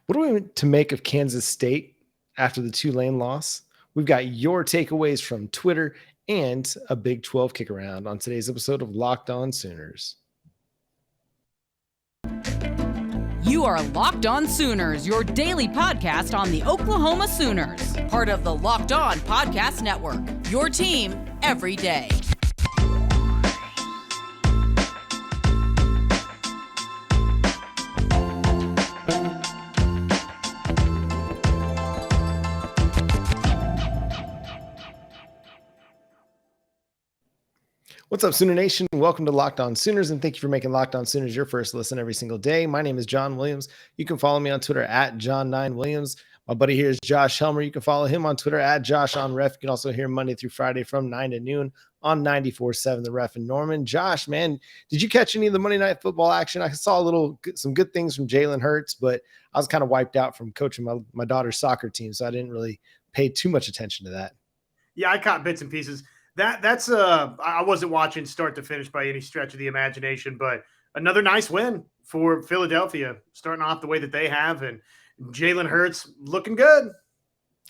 What do we to make of Kansas State after the Tulane loss? We've got your takeaways from Twitter and a Big 12 kick around on today's episode of Locked On Sooners. You are Locked On Sooners, your daily podcast on the Oklahoma Sooners, part of the Locked On Podcast Network, your team every day. What's up, Sooner Nation? Welcome to Locked On Sooners, and thank you for making Locked On Sooners your first listen every single day. My name is John Williams. You can follow me on Twitter at John9Williams. My buddy here is Josh Helmer. You can follow him on Twitter at JoshOnRef. You can also hear him Monday through Friday from 9 to noon on 94.7 The Ref in Norman. Josh, man, did you catch any of the Monday Night Football action? I saw some good things from Jalen Hurts, but I was kind of wiped out from coaching my daughter's soccer team, so I didn't really pay too much attention to that. Yeah, I caught bits and pieces. That's I wasn't watching start to finish by any stretch of the imagination, but another nice win for Philadelphia, starting off the way that they have, and Jalen Hurts looking good.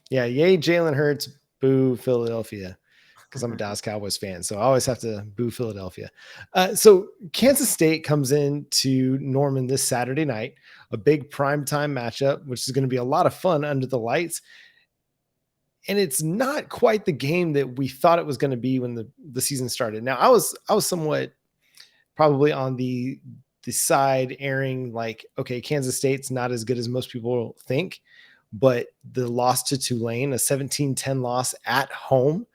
Yeah, yay Jalen Hurts, boo Philadelphia, because I'm a Dallas Cowboys fan, so I always have to boo Philadelphia. So Kansas State comes in to Norman this Saturday night, a big primetime matchup, which is going to be a lot of fun under the lights. And it's not quite the game that we thought it was going to be when the season started. Now, I was somewhat probably on the side airing like, okay, Kansas State's not as good as most people think, but the loss to Tulane, a 17-10 loss at home,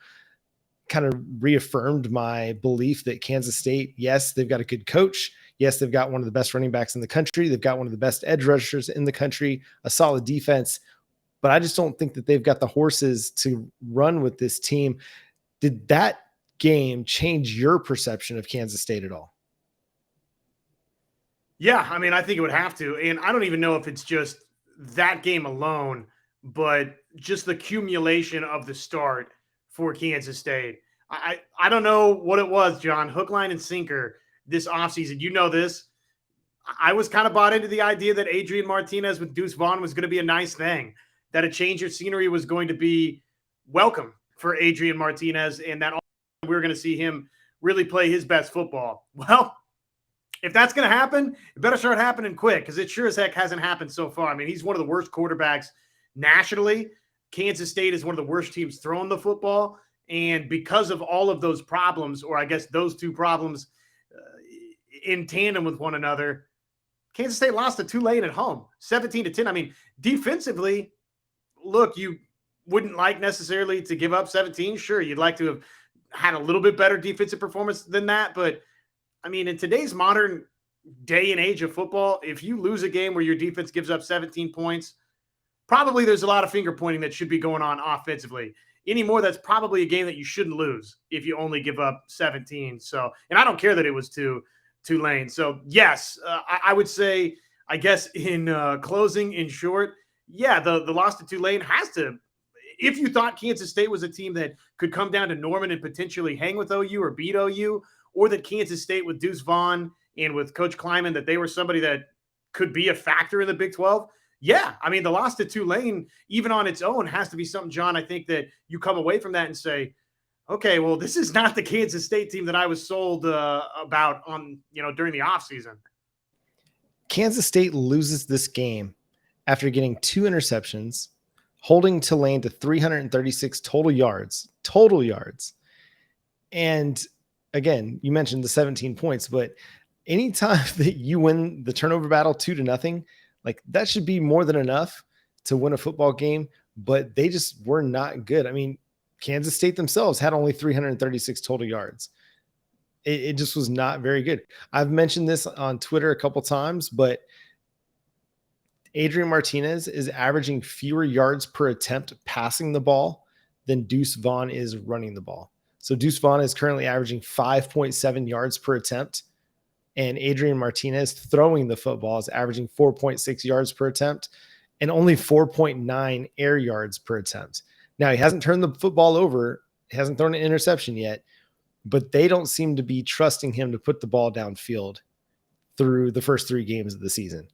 kind of reaffirmed my belief that Kansas State, yes, they've got a good coach. Yes, they've got one of the best running backs in the country. They've got one of the best edge rushers in the country, a solid defense. But I just don't think that they've got the horses to run with this team. Did that game change your perception of Kansas State at all? Yeah, I mean, I think it would have to. And I don't even know if it's just that game alone, but just the accumulation of the start for Kansas State. I don't know what it was, John. Hook, line, and sinker this offseason. You know this. I was kind of bought into the idea that Adrian Martinez with Deuce Vaughn was going to be a nice thing, that a change of scenery was going to be welcome for Adrian Martinez, and that we were going to see him really play his best football. Well, if that's going to happen, it better start happening quick, because it sure as heck hasn't happened so far. I mean, he's one of the worst quarterbacks nationally. Kansas State is one of the worst teams throwing the football, and because of all of those problems, or I guess those two problems in tandem with one another, Kansas State lost to Tulane at home, 17-10. I mean, defensively, look, you wouldn't like necessarily to give up 17. Sure, you'd like to have had a little bit better defensive performance than that. But, I mean, in today's modern day and age of football, if you lose a game where your defense gives up 17 points, probably there's a lot of finger pointing that should be going on offensively. Anymore, that's probably a game that you shouldn't lose if you only give up 17. So, and I don't care that it was to Tulane. So, yes, I would say, I guess in closing, in short, yeah, the loss to Tulane has to, if you thought Kansas State was a team that could come down to Norman and potentially hang with OU or beat OU, or that Kansas State with Deuce Vaughn and with Coach Kleiman, that they were somebody that could be a factor in the Big 12. Yeah, I mean, the loss to Tulane, even on its own, has to be something, John, I think that you come away from that and say, okay, well, this is not the Kansas State team that I was sold about on, during the offseason. Kansas State loses this game after getting 2 interceptions, holding Tulane to 336 total yards. And again, you mentioned the 17 points, but anytime that you win the turnover battle 2-0, like that should be more than enough to win a football game, but they just were not good. I mean, Kansas State themselves had only 336 total yards. It just was not very good. I've mentioned this on Twitter a couple times, but Adrian Martinez is averaging fewer yards per attempt passing the ball than Deuce Vaughn is running the ball. So Deuce Vaughn is currently averaging 5.7 yards per attempt, and Adrian Martinez throwing the football is averaging 4.6 yards per attempt and only 4.9 air yards per attempt. Now, he hasn't turned the football over. He hasn't thrown an interception yet, but they don't seem to be trusting him to put the ball downfield through the first 3 games of the season.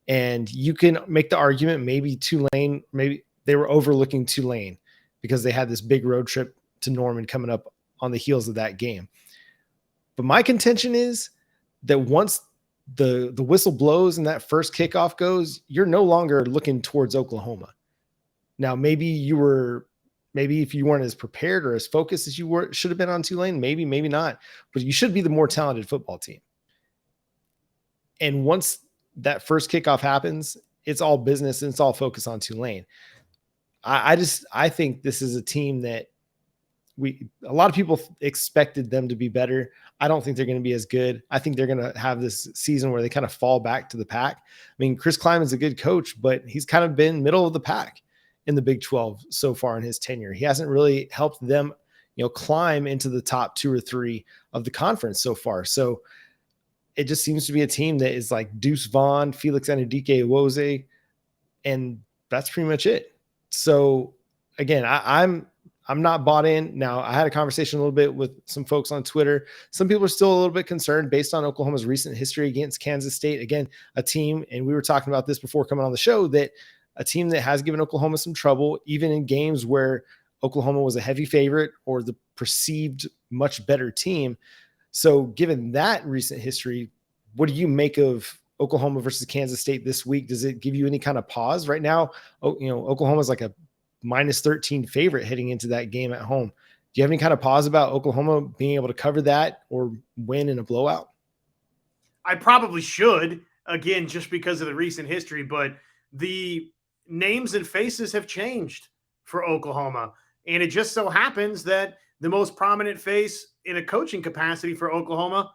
And you can make the argument maybe Tulane, maybe they were overlooking Tulane because they had this big road trip to Norman coming up on the heels of that game. But my contention is that once the whistle blows and that first kickoff goes, you're no longer looking towards Oklahoma. Now, maybe if you weren't as prepared or as focused as you should have been on Tulane, maybe not, but you should be the more talented football team. And once that first kickoff happens, it's all business and it's all focused on Tulane. I think this is a team that a lot of people expected them to be better. I don't think they're going to be as good. I think they're going to have this season where they kind of fall back to the pack. I mean, Chris Kleiman's a good coach, but he's kind of been middle of the pack in the Big 12 so far in his tenure. He hasn't really helped them, climb into the top 2 or 3 of the conference so far. So it just seems to be a team that is like Deuce Vaughn, Felix Anudike-Iwoze, and that's pretty much it. So again, I'm not bought in. Now, I had a conversation a little bit with some folks on Twitter. Some people are still a little bit concerned based on Oklahoma's recent history against Kansas State. Again, a team, and we were talking about this before coming on the show, that a team that has given Oklahoma some trouble, even in games where Oklahoma was a heavy favorite or the perceived much better team. So given that recent history, what do you make of Oklahoma versus Kansas State this week? Does it give you any kind of pause right now? Oklahoma's like a -13 favorite heading into that game at home. Do you have any kind of pause about Oklahoma being able to cover that or win in a blowout? I probably should, again, just because of the recent history, but the names and faces have changed for Oklahoma. And it just so happens that the most prominent face in a coaching capacity for Oklahoma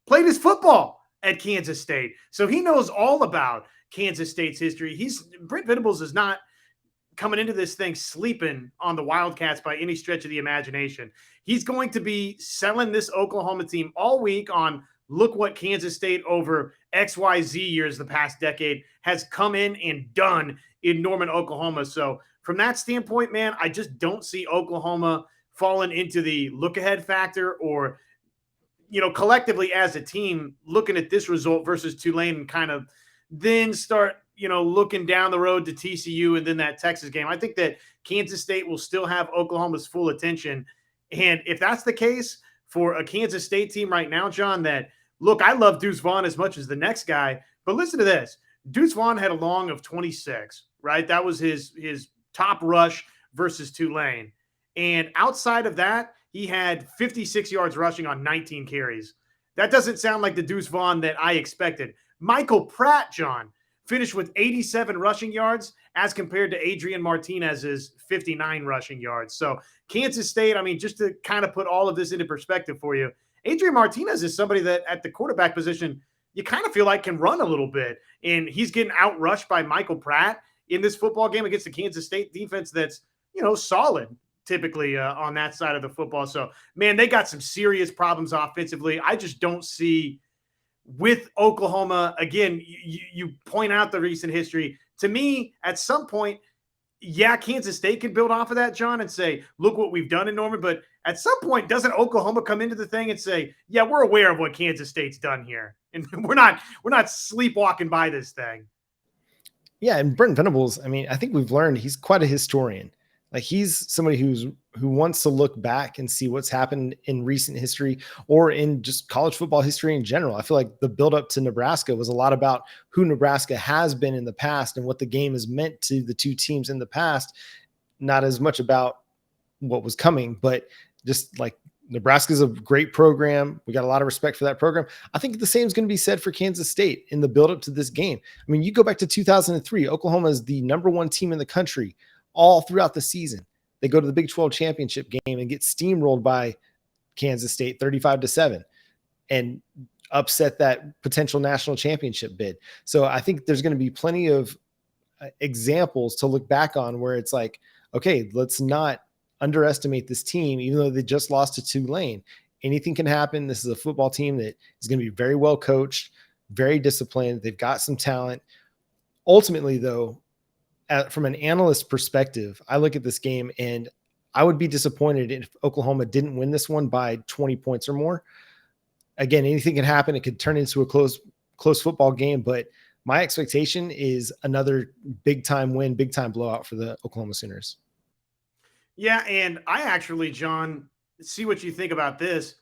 played his football at Kansas State. So he knows all about Kansas State's history. Brent Venables is not coming into this thing sleeping on the Wildcats by any stretch of the imagination. He's going to be selling this Oklahoma team all week on look what Kansas State over XYZ years the past decade has come in and done in Norman, Oklahoma. So from that standpoint, man, I just don't see Oklahoma falling into the look ahead factor or, collectively as a team looking at this result versus Tulane and kind of then start, looking down the road to TCU and then that Texas game. I think that Kansas State will still have Oklahoma's full attention. And if that's the case for a Kansas State team right now, John, that look, I love Deuce Vaughn as much as the next guy, but listen to this. Deuce Vaughn had a long of 26, right? That was his top rush versus Tulane. And outside of that, he had 56 yards rushing on 19 carries. That doesn't sound like the Deuce Vaughn that I expected. Michael Pratt, John, finished with 87 rushing yards as compared to Adrian Martinez's 59 rushing yards. So Kansas State, I mean, just to kind of put all of this into perspective for you, Adrian Martinez is somebody that at the quarterback position, you kind of feel like can run a little bit. And he's getting outrushed by Michael Pratt in this football game against the Kansas State defense that's, solid typically on that side of the football. So, man, they got some serious problems offensively. I just don't see with Oklahoma, again, you point out the recent history. To me, at some point, yeah, Kansas State can build off of that, John, and say, look what we've done in Norman. But at some point, doesn't Oklahoma come into the thing and say, yeah, we're aware of what Kansas State's done here. And we're not sleepwalking by this thing. Yeah, and Brent Venables, I mean, I think we've learned he's quite a historian. Like he's somebody who wants to look back and see what's happened in recent history or in just college football history in general. I feel like the buildup to Nebraska was a lot about who Nebraska has been in the past and what the game has meant to the two teams in the past, not as much about what was coming, but just like Nebraska's a great program. We got a lot of respect for that program. I think the same is going to be said for Kansas State in the buildup to this game. I mean, you go back to 2003, Oklahoma is the #1 team in the country all throughout the season. They go to the Big 12 championship game and get steamrolled by Kansas State 35-7 and upset that potential national championship bid. So I think there's going to be plenty of examples to look back on where it's like, okay, let's not underestimate this team, even though they just lost to Tulane. Anything can happen. This is a football team that is going to be very well coached, very disciplined. They've got some talent. Ultimately, though, from an analyst perspective, I look at this game and I would be disappointed if Oklahoma didn't win this one by 20 points or more. Again, anything can happen. It could turn into a close football game, but my expectation is another big time win, big time blowout for the Oklahoma Sooners. Yeah, and I actually, John, see what you think about this.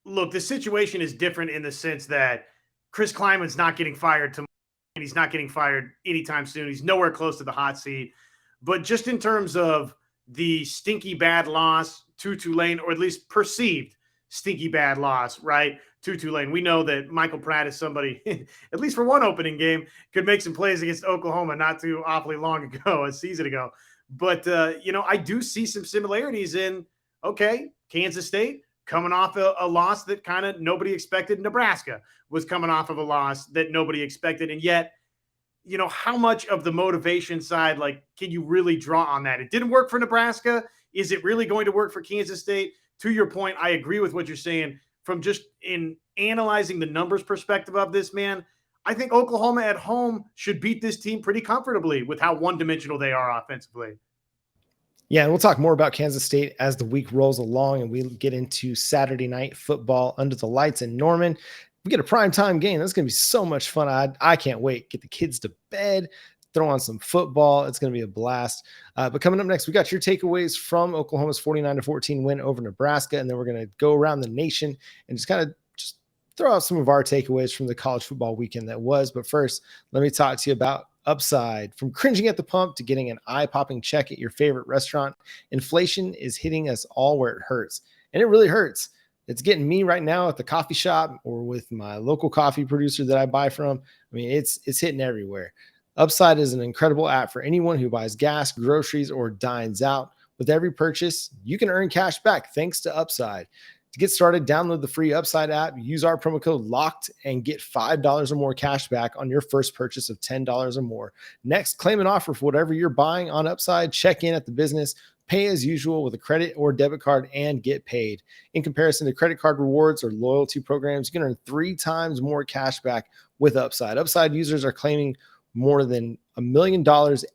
Look, the situation is different in the sense that Chris Kleiman's not getting fired tomorrow, and he's not getting fired anytime soon. He's nowhere close to the hot seat. But just in terms of the stinky bad loss to Tulane, or at least perceived stinky bad loss, right, to Tulane. We know that Michael Pratt is somebody, at least for one opening game, could make some plays against Oklahoma not too awfully long ago, a season ago. But, I do see some similarities in, okay, Kansas State coming off a loss that kind of nobody expected. Nebraska was coming off of a loss that nobody expected. And yet, how much of the motivation side, like, can you really draw on that? It didn't work for Nebraska. Is it really going to work for Kansas State? To your point, I agree with what you're saying. From just in analyzing the numbers perspective of this, man, I think Oklahoma at home should beat this team pretty comfortably with how one-dimensional they are offensively. Yeah, and we'll talk more about Kansas State as the week rolls along and we get into Saturday night football under the lights in Norman. We get a primetime game. That's going to be so much fun. I can't wait. Get the kids to bed, throw on some football. It's going to be a blast. But coming up next, we got your takeaways from Oklahoma's 49-14 win over Nebraska, and then we're going to go around the nation and just kind of just throw out some of our takeaways from the college football weekend that was. But first, let me talk to you about Upside. From cringing at the pump to getting an eye-popping check at your favorite restaurant, inflation is hitting us all where it hurts. And it really hurts. It's getting me right now at the coffee shop or with my local coffee producer that I buy from. I mean, it's hitting everywhere. Upside is an incredible app for anyone who buys gas, groceries, or dines out. With every purchase, you can earn cash back thanks to Upside. To get started, download the free Upside app, use our promo code LOCKED, and get $5 or more cash back on your first purchase of $10 or more. Next, claim an offer for whatever you're buying on Upside, check in at the business, pay as usual with a credit or debit card, and get paid. In comparison to credit card rewards or loyalty programs, you can earn 3 times more cash back with Upside. Upside users are claiming more than $1 million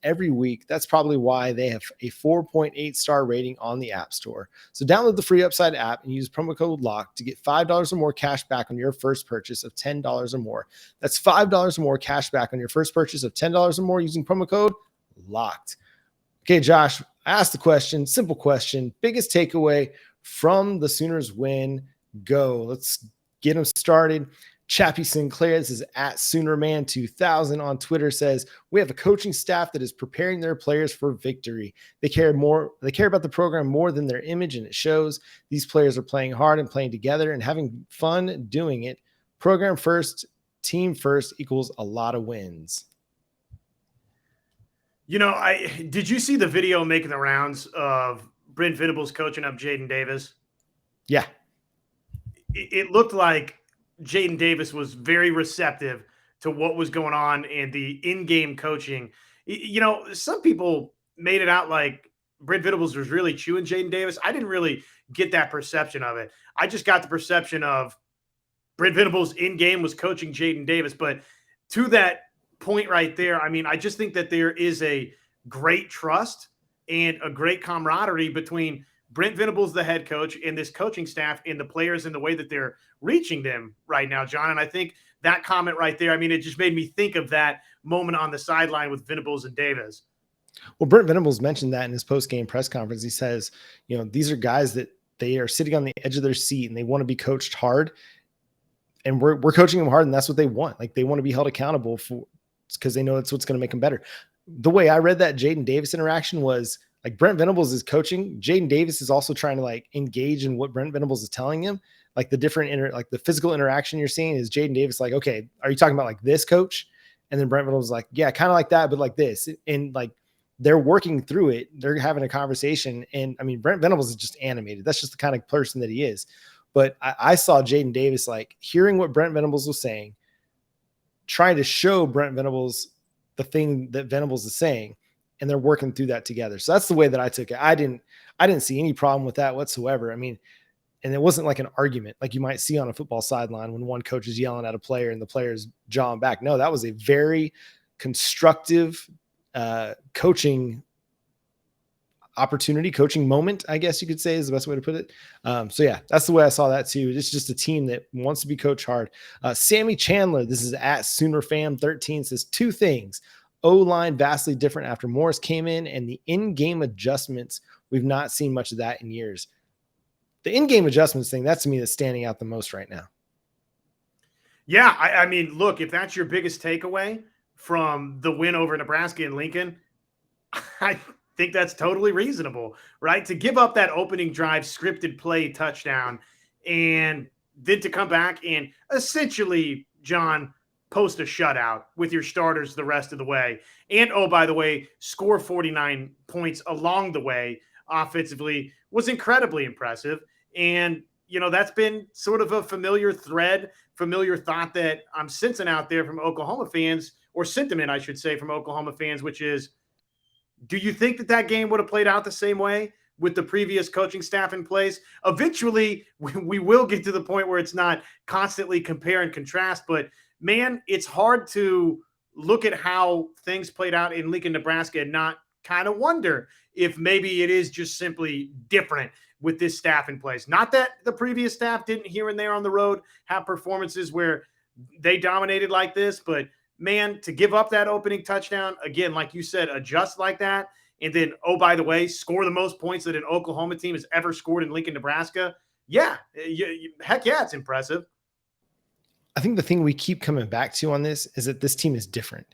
every week. That's probably why they have a 4.8 star rating on the App Store. So download the free Upside app and use promo code LOCKED to get $5 or more cash back on your first purchase of $10 or more. That's $5 or more cash back on your first purchase of $10 or more using promo code LOCKED. Okay, Josh, I asked the question, simple question, biggest takeaway from the Sooners win. Go. Let's get them started. Chappie Sinclair, this is at Soonerman2000 on Twitter, says, we have a coaching staff that is preparing their players for victory. They care about the program more than their image, and it shows. These players are playing hard and playing together and having fun doing it. Program first, team first equals a lot of wins. Did you see the video making the rounds of Brent Venables coaching up Jaden Davis? Yeah. It looked like Jaden Davis was very receptive to what was going on in the in-game coaching. Some people made it out like Brent Venables was really chewing Jaden Davis. I didn't really get that perception of it. I just got the perception of Brent Venables in-game was coaching Jaden Davis. But to that point right there, I mean, I just think that there is a great trust and a great camaraderie between Brent Venables, the head coach, and this coaching staff and the players and the way that they're reaching them right now, John. And I think that comment right there, I mean, it just made me think of that moment on the sideline with Venables and Davis. Well, Brent Venables mentioned that in his post-game press conference. He says, these are guys that they are sitting on the edge of their seat and they want to be coached hard. And we're coaching them hard, and that's what they want. Like, they want to be held accountable for, because they know it's what's going to make them better. The way I read that Jaden Davis interaction was, like, Brent Venables is coaching. Jaden Davis is also trying to, like, engage in what Brent Venables is telling him. Like, the different like the physical interaction you're seeing is Jaden Davis like, okay, are you talking about like this, coach? And then Brent Venables is like, yeah, kind of like that, but like this. And like, they're working through it. They're having a conversation. And I mean, Brent Venables is just animated. That's just the kind of person that he is. But I saw Jaden Davis, like, hearing what Brent Venables was saying, trying to show Brent Venables the thing that Venables is saying, and they're working through that together. So that's the way that I took it. I didn't see any problem with that whatsoever. I mean, and it wasn't like an argument like you might see on a football sideline when one coach is yelling at a player and the player's jawing back. No, that was a very constructive coaching opportunity, coaching moment, I guess you could say is the best way to put it. So yeah, that's the way I saw that too. It's just a team that wants to be coached hard. Sammy Chandler, this is at SoonerFam13, says 2 things. O-line vastly different after Morris came in, and the in-game adjustments. We've not seen much of that in years. The in-game adjustments thing, that's to me that's standing out the most right now. Yeah, I mean, look, if that's your biggest takeaway from the win over Nebraska and Lincoln, I think that's totally reasonable, right? To give up that opening drive scripted play touchdown and then to come back and essentially, John, post a shutout with your starters the rest of the way. And, oh, by the way, score 49 points along the way offensively was incredibly impressive. And, you know, that's been sort of a familiar thread, familiar thought that I'm sensing out there from Oklahoma fans, or sentiment, I should say, from Oklahoma fans, which is, do you think that that game would have played out the same way with the previous coaching staff in place? Eventually, we will get to the point where it's not constantly compare and contrast, but man, it's hard to look at how things played out in Lincoln, Nebraska and not kind of wonder if maybe it is just simply different with this staff in place. Not that the previous staff didn't here and there on the road have performances where they dominated like this, but man, to give up that opening touchdown, again, like you said, adjust like that, and then, oh, by the way, score the most points that an Oklahoma team has ever scored in Lincoln, Nebraska. Yeah, heck yeah, it's impressive. I think the thing we keep coming back to on this is that this team is different.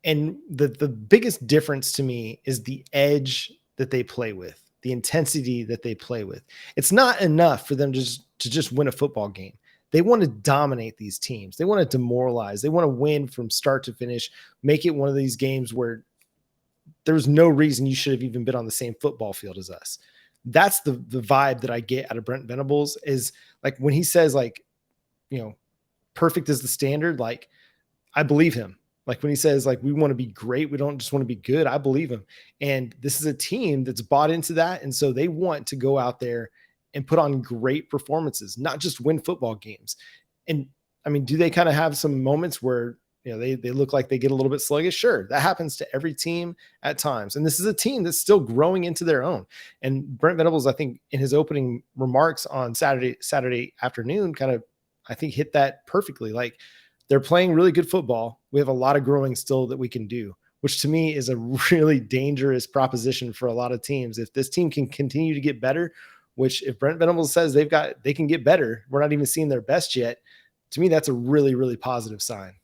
And the biggest difference to me is the edge that they play with, the intensity that they play with. It's not enough for them to just win a football game. They want to dominate these teams. They want to demoralize. They want to win from start to finish, make it one of these games where there's no reason you should have even been on the same football field as us. That's the vibe that I get out of Brent Venables, is like when he says, like, you know, perfect is the standard. Like, I believe him. Like when he says, like, we want to be great, we don't just want to be good, I believe him. And this is a team that's bought into that. And so they want to go out there and put on great performances, not just win football games. And I mean, do they kind of have some moments where, you know, they look like they get a little bit sluggish? Sure, that happens to every team at times. And this is a team that's still growing into their own. And Brent Venables, I think, in his opening remarks on Saturday afternoon, kind of, I think, hit that perfectly. Like, they're playing really good football. We have a lot of growing still that we can do, which to me is a really dangerous proposition for a lot of teams. If this team can continue to get better, which if Brent Venables says they can get better, we're not even seeing their best yet. To me, that's a really, really positive sign.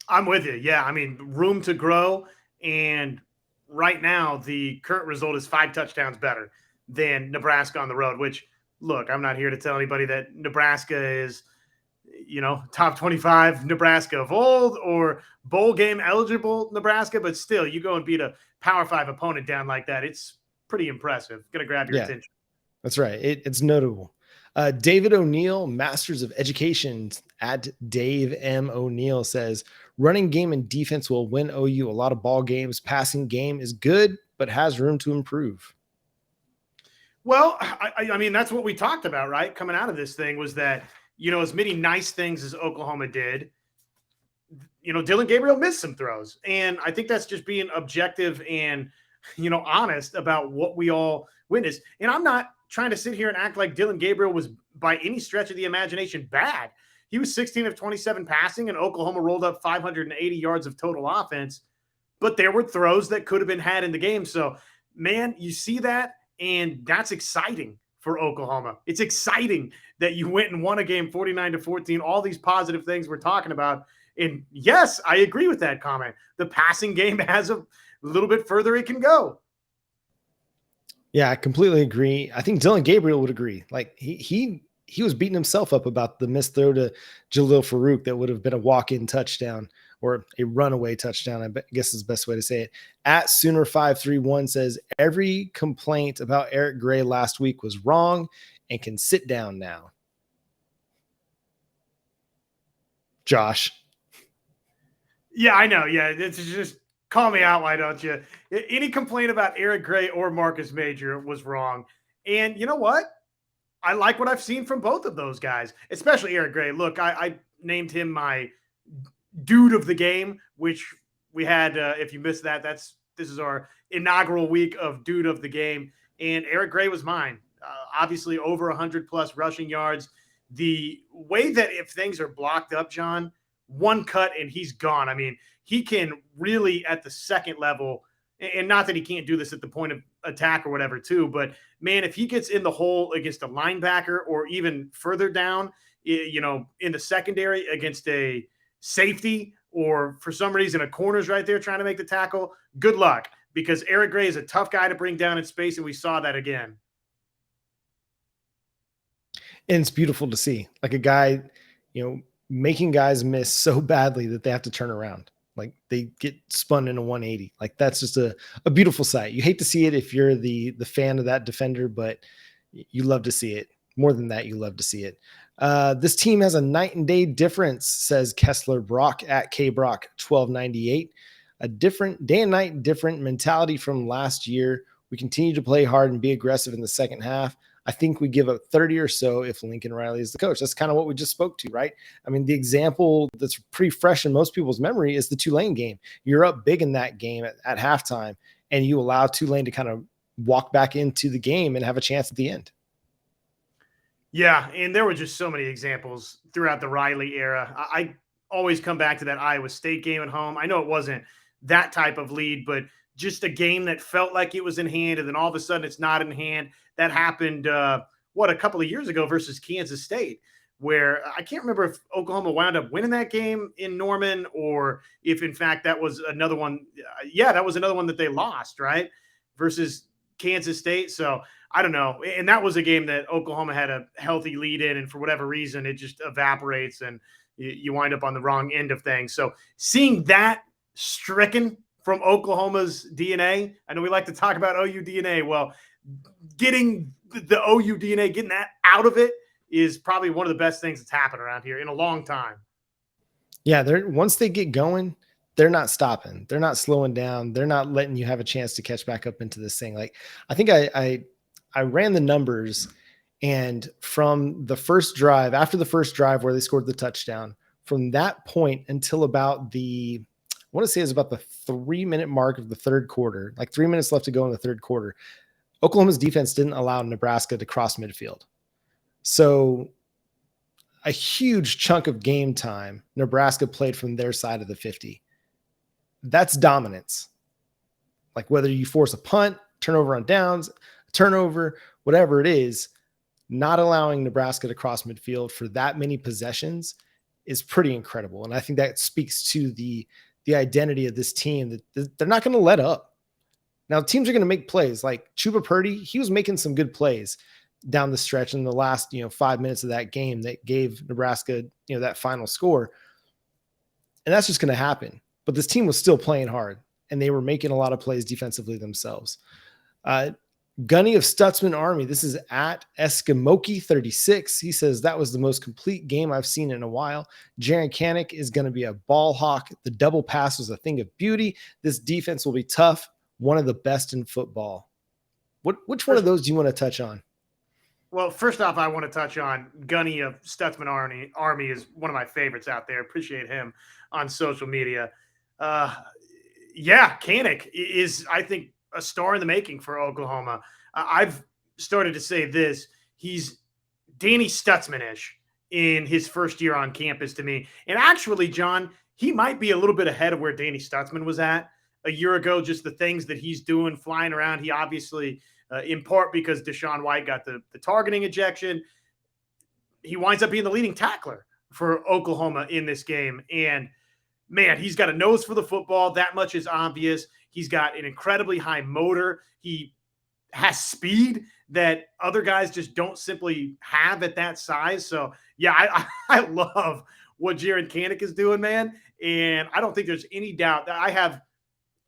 I'm with you. Yeah. I mean, room to grow. And right now, the current result is 5 touchdowns better than Nebraska on the road, which, look, I'm not here to tell anybody that Nebraska is, you know, top 25 Nebraska of old or bowl game eligible Nebraska, but still, you go and beat a Power 5 opponent down like that. It's pretty impressive. Going to grab your attention. That's right. It's notable. David O'Neill, Masters of Education at Dave M. O'Neill, says running game and defense will win OU a lot of ball games. Passing game is good, but has room to improve. Well, I mean, that's what we talked about, right? Coming out of this thing was that, you know, as many nice things as Oklahoma did, you know, Dillon Gabriel missed some throws. And I think that's just being objective and, you know, honest about what we all witnessed. And I'm not trying to sit here and act like Dillon Gabriel was by any stretch of the imagination bad. He was 16 of 27 passing, and Oklahoma rolled up 580 yards of total offense. But there were throws that could have been had in the game. So, man, you see that, and that's exciting for Oklahoma. It's exciting that you went and won a game 49-14, all these positive things we're talking about. And yes, I agree with that comment. The passing game has a little bit further it can go. Yeah, I completely agree. I think Dillon Gabriel would agree. Like he was beating himself up about the missed throw to Jalil Farouk that would have been a walk-in touchdown or a runaway touchdown, I guess is the best way to say it. At Sooner531 says, every complaint about Eric Gray last week was wrong and can sit down now. Josh. Yeah, I know. Yeah, it's just call me out, why don't you? Any complaint about Eric Gray or Marcus Major was wrong. And you know what? I like what I've seen from both of those guys, especially Eric Gray. Look, I named him my dude of the game, which we had, if you missed that, that's this is our inaugural week of Dude of the Game, and Eric Gray was mine. Obviously, over 100+ rushing yards. The way that if things are blocked up, John, one cut and he's gone. I mean, he can really at the second level, and not that he can't do this at the point of attack or whatever too, but man, if he gets in the hole against a linebacker or even further down, you know, in the secondary against a safety, or for some reason a corner's right there trying to make the tackle, good luck, because Eric Gray is a tough guy to bring down in space, and we saw that again. And it's beautiful to see, like, a guy, you know, making guys miss so badly that they have to turn around. Like, they get spun in a 180. Like, that's just a beautiful sight. You hate to see it if you're the fan of that defender, but you love to see it. More than that, you love to see it. This team has a night and day difference, says Kessler Brock at KBrock 1298. A different day and night, different mentality from last year. We continue to play hard and be aggressive in the second half. I think we give up 30 or so if Lincoln Riley is the coach. That's kind of what we just spoke to, right? I mean, the example that's pretty fresh in most people's memory is the Tulane game. You're up big in that game at halftime, and you allow Tulane to kind of walk back into the game and have a chance at the end. Yeah, and there were just so many examples throughout the Riley era. I always come back to that Iowa State game at home. I know it wasn't that type of lead, but just a game that felt like it was in hand, and then all of a sudden it's not in hand. That happened, a couple of years ago versus Kansas State, where I can't remember if Oklahoma wound up winning that game in Norman, or if, in fact, that was another one. That was another one that they lost, right, versus Kansas State. So I don't know. And that was a game that Oklahoma had a healthy lead in, and for whatever reason, it just evaporates and you wind up on the wrong end of things. So seeing that stricken from Oklahoma's DNA, I know we like to talk about OU DNA. Well, getting the OU DNA, getting that out of it is probably one of the best things that's happened around here in a long time. Yeah, once they get going, they're not stopping. They're not slowing down. They're not letting you have a chance to catch back up into this thing. Like, I think I ran the numbers, and from the first drive, after the first drive where they scored the touchdown, from that point until about I want to say it's about the 3-minute mark of the third quarter, like 3 minutes left to go in the third quarter, Oklahoma's defense didn't allow Nebraska to cross midfield. So a huge chunk of game time, Nebraska played from their side of the 50. That's dominance. Like, whether you force a punt, turnover on downs, turnover, whatever it is, not allowing Nebraska to cross midfield for that many possessions is pretty incredible. And I think that speaks to the identity of this team, that they're not going to let up. Now, teams are going to make plays. Like Chuba Purdy, he was making some good plays down the stretch in the last 5 minutes of that game that gave Nebraska that final score. And that's just going to happen. But this team was still playing hard, and they were making a lot of plays defensively themselves. Gunny of Stutzman Army, this is at Eskimoki36. He says, that was the most complete game I've seen in a while. Jaron Kanik is going to be a ball hawk. The double pass was a thing of beauty. This defense will be tough. One of the best in football. Which one of those do you want to touch on? Well, first off, I want to touch on Gunny of Stutzman Army is one of my favorites out there. Appreciate him on social media. Kanik is, I think, a star in the making for Oklahoma. I've started to say this. He's Danny Stutzman-ish in his first year on campus to me. And actually, John, he might be a little bit ahead of where Danny Stutzman was at a year ago, just the things that he's doing, flying around. He obviously, in part because Deshaun White got the targeting ejection, he winds up being the leading tackler for Oklahoma in this game. And, man, he's got a nose for the football. That much is obvious. He's got an incredibly high motor. He has speed that other guys just don't simply have at that size. So, yeah, I love what Jaron Kanik is doing, man. And I don't think there's any doubt that I have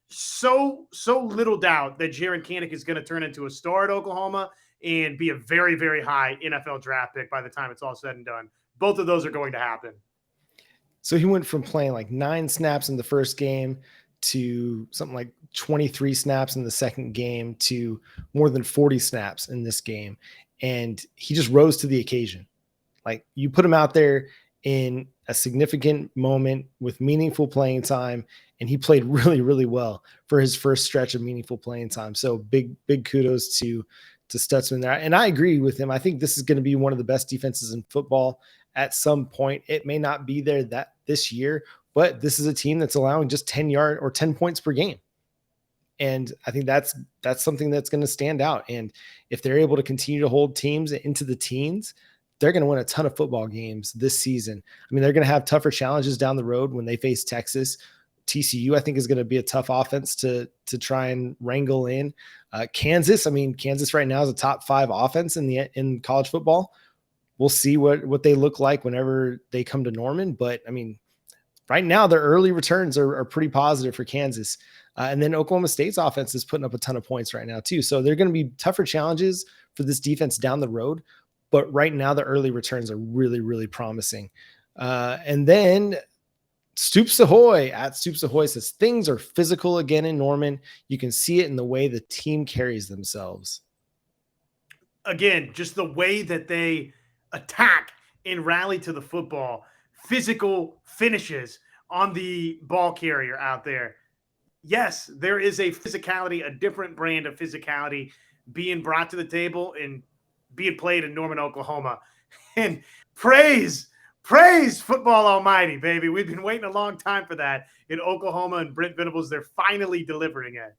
so little doubt that Jaron Kanik is going to turn into a star at Oklahoma and be a very, very high NFL draft pick by the time it's all said and done. Both of those are going to happen. So he went from playing like 9 snaps in the first game to something like 23 snaps in the second game to more than 40 snaps in this game. And he just rose to the occasion. Like, you put him out there in a significant moment with meaningful playing time. And he played really, really well for his first stretch of meaningful playing time. So big kudos to Stutzman there. And I agree with him. I think this is going to be one of the best defenses in football at some point. It may not be there this year, but this is a team that's allowing just 10 points per game. And I think that's something that's going to stand out. And if they're able to continue to hold teams into the teens, they're going to win a ton of football games this season. I mean, they're going to have tougher challenges down the road when they face Texas. TCU, I think, is going to be a tough offense to try and wrangle in. Kansas right now is a top 5 offense in college football. We'll see what they look like whenever they come to Norman. But I mean, right now their early returns are pretty positive for Kansas. And then Oklahoma State's offense is putting up a ton of points right now too. So they're going to be tougher challenges for this defense down the road. But right now the early returns are really, really promising. And then Stoops Ahoy says things are physical again in Norman. You can see it in the way the team carries themselves. Again, just the way that they attack and rally to the football, physical finishes on the ball carrier out there. Yes, there is a physicality, a different brand of physicality being brought to the table and being played in Norman, Oklahoma. And praise football almighty, baby. We've been waiting a long time for that in Oklahoma, and Brent Venables, they're finally delivering it.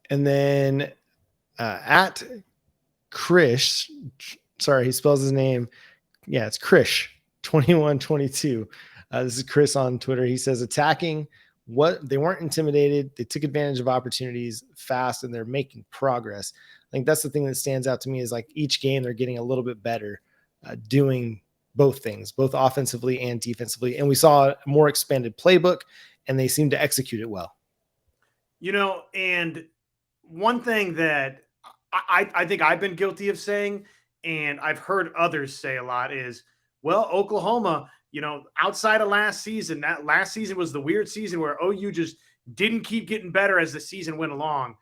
And then at Krish, sorry, he spells his name. Yeah, it's Krish 2122. This is Chris on Twitter. He says attacking they weren't intimidated. They took advantage of opportunities fast, and they're making progress. I think that's the thing that stands out to me is like each game they're getting a little bit better doing both things, both offensively and defensively. And we saw a more expanded playbook, and they seem to execute it well. And one thing that I think I've been guilty of saying, and I've heard others say a lot is, well, Oklahoma, outside of last season, that last season was the weird season where OU just didn't keep getting better as the season went along.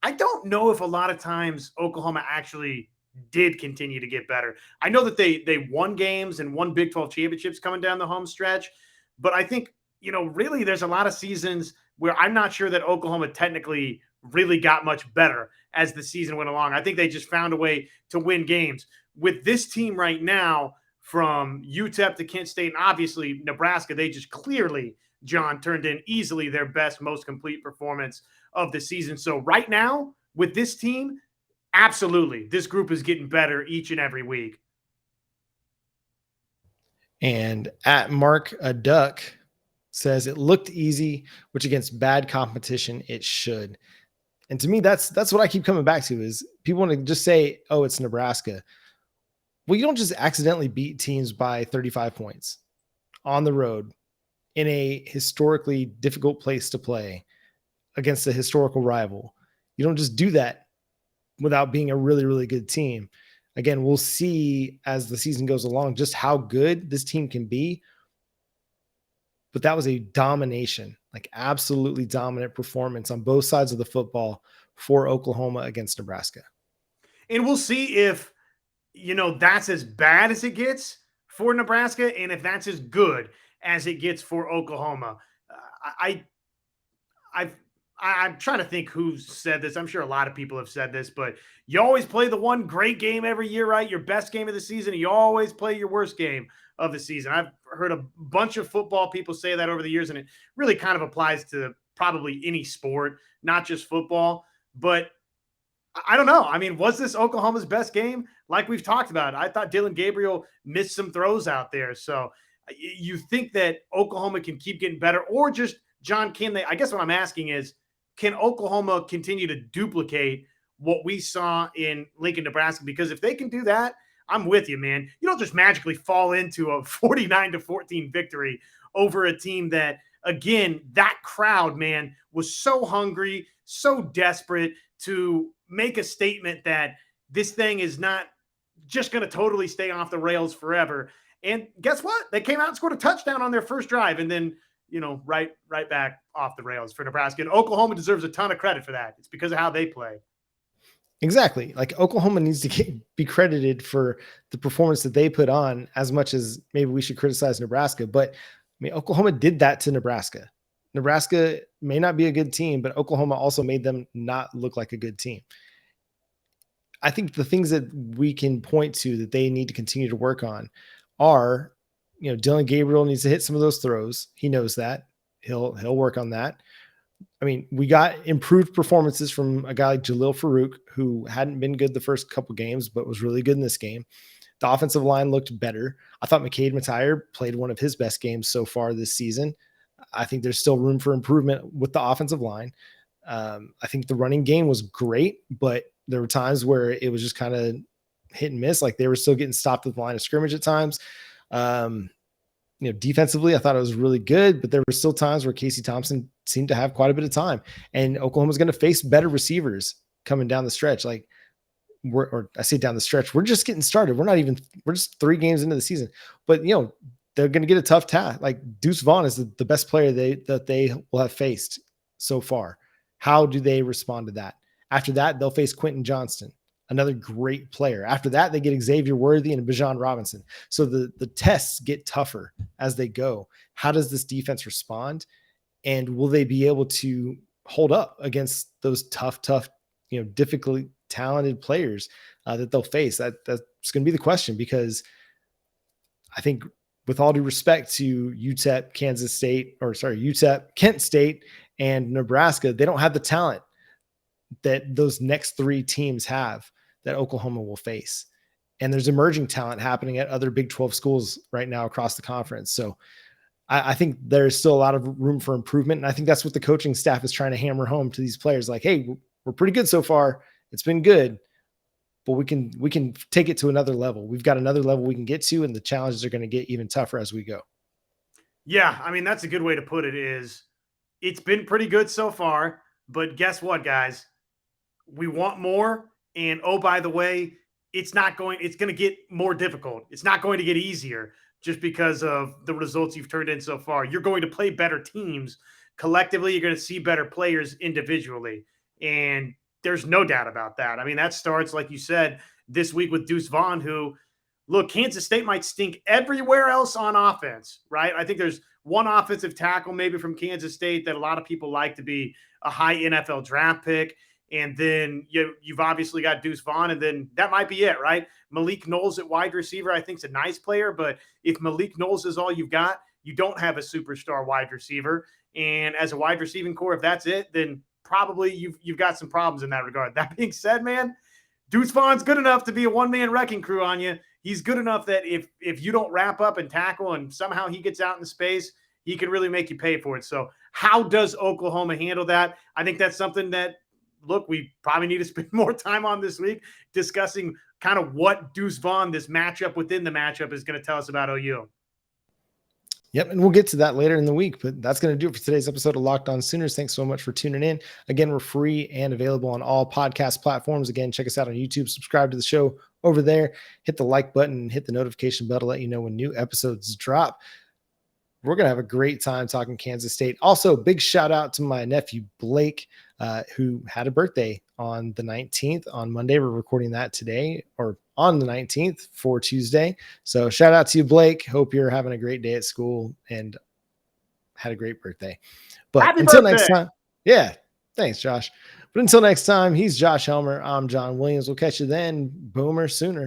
I don't know if a lot of times Oklahoma actually did continue to get better. I know that they won games and won Big 12 championships coming down the home stretch, but I think, really there's a lot of seasons where I'm not sure that Oklahoma technically really got much better as the season went along. I think they just found a way to win games. With this team right now, from UTEP to Kent State, and obviously Nebraska, they just clearly, John, turned in easily their best, most complete performance of the season. So right now, with this team, absolutely, this group is getting better each and every week. And at Mark a Duck says it looked easy, which against bad competition, it should. And to me, that's what I keep coming back to is people want to just say, oh, it's Nebraska. Well, you don't just accidentally beat teams by 35 points on the road in a historically difficult place to play against a historical rival. You don't just do that without being a really, really good team. Again, we'll see as the season goes along just how good this team can be. But that was a domination, like absolutely dominant performance on both sides of the football for Oklahoma against Nebraska. And we'll see if, that's as bad as it gets for Nebraska and if that's as good as it gets for Oklahoma. I'm trying to think who said this. I'm sure a lot of people have said this, but you always play the one great game every year, right? Your best game of the season. And you always play your worst game of the season. I've heard a bunch of football people say that over the years, and it really kind of applies to probably any sport, not just football. But I don't know. I mean, was this Oklahoma's best game? Like we've talked about, I thought Dylan Gabriel missed some throws out there. So you think that Oklahoma can keep getting better, or just, John, I guess what I'm asking is, can Oklahoma continue to duplicate what we saw in Lincoln, Nebraska? Because if they can do that, I'm with you, man. You don't just magically fall into a 49-14 victory over a team that, again, that crowd, man, was so hungry, so desperate to make a statement that this thing is not just going to totally stay off the rails forever. And guess what? They came out and scored a touchdown on their first drive, and then, right back off the rails for Nebraska. And Oklahoma deserves a ton of credit for that. It's because of how they play. Exactly. Like Oklahoma needs to be credited for the performance that they put on as much as maybe we should criticize Nebraska. But I mean, Oklahoma did that to Nebraska. Nebraska may not be a good team, but Oklahoma also made them not look like a good team. I think the things that we can point to that they need to continue to work on are, Dylan Gabriel needs to hit some of those throws. He knows that. He'll work on that. I mean, we got improved performances from a guy like Jalil Farouk, who hadn't been good the first couple games, but was really good in this game. The offensive line looked better. I thought McCade Matire played one of his best games so far this season. I think there's still room for improvement with the offensive line. I think the running game was great, but there were times where it was just kind of hit and miss. Like they were still getting stopped at the line of scrimmage at times. Defensively, I thought it was really good, but there were still times where Casey Thompson seemed to have quite a bit of time, and Oklahoma's going to face better receivers coming down the stretch. Like I say down the stretch, we're just getting started. We're just 3 games into the season, but they're going to get a tough task. Like Deuce Vaughn is the best player that they will have faced so far. How do they respond to that? After that, they'll face Quentin Johnston, another great player. After that, they get Xavier Worthy and Bijan Robinson. So the tests get tougher as they go. How does this defense respond? And will they be able to hold up against those tough, difficult, talented players that they'll face? That's going to be the question, because I think, with all due respect to UTEP, Kent State, and Nebraska, they don't have the talent that those next 3 teams have that Oklahoma will face. And there's emerging talent happening at other Big 12 schools right now across the conference. So I think there's still a lot of room for improvement. And I think that's what the coaching staff is trying to hammer home to these players. Like, hey, we're pretty good so far. It's been good, but we can take it to another level. We've got another level we can get to, and the challenges are going to get even tougher as we go. Yeah, I mean, that's a good way to put it. Is it's been pretty good so far, but guess what, guys? We want more. And oh, by the way, it's going to get more difficult. It's not going to get easier just because of the results you've turned in so far. You're going to play better teams collectively. You're going to see better players individually. And there's no doubt about that. I mean, that starts, like you said, this week with Deuce Vaughn, who, look, Kansas State might stink everywhere else on offense, right? I think there's one offensive tackle maybe from Kansas State that a lot of people like to be a high NFL draft pick. And then you've obviously got Deuce Vaughn, and then that might be it, right? Malik Knowles at wide receiver, I think, is a nice player, but if Malik Knowles is all you've got, you don't have a superstar wide receiver. And as a wide receiving core, if that's it, then probably you've got some problems in that regard. That being said, man, Deuce Vaughn's good enough to be a one-man wrecking crew on you. He's good enough that if you don't wrap up and tackle and somehow he gets out in space, he can really make you pay for it. So how does Oklahoma handle that? I think that's something that, look, we probably need to spend more time on this week discussing kind of what Deuce Vaughn, this matchup within the matchup, is going to tell us about OU. Yep, and we'll get to that later in the week, but that's going to do it for today's episode of Locked On Sooners. Thanks so much for tuning in. Again, we're free and available on all podcast platforms. Again, check us out on YouTube. Subscribe to the show over there. Hit the like button and hit the notification bell to let you know when new episodes drop. We're going to have a great time talking Kansas State. Also, big shout out to my nephew, Blake, who had a birthday on the 19th. On Monday, we're recording that today, or on the 19th for Tuesday. So shout out to you, Blake. Hope you're having a great day at school and had a great birthday. But Happy until birthday. Next time, yeah, thanks, Josh. But until next time, he's Josh Helmer. I'm John Williams. We'll catch you then. Boomer Sooner.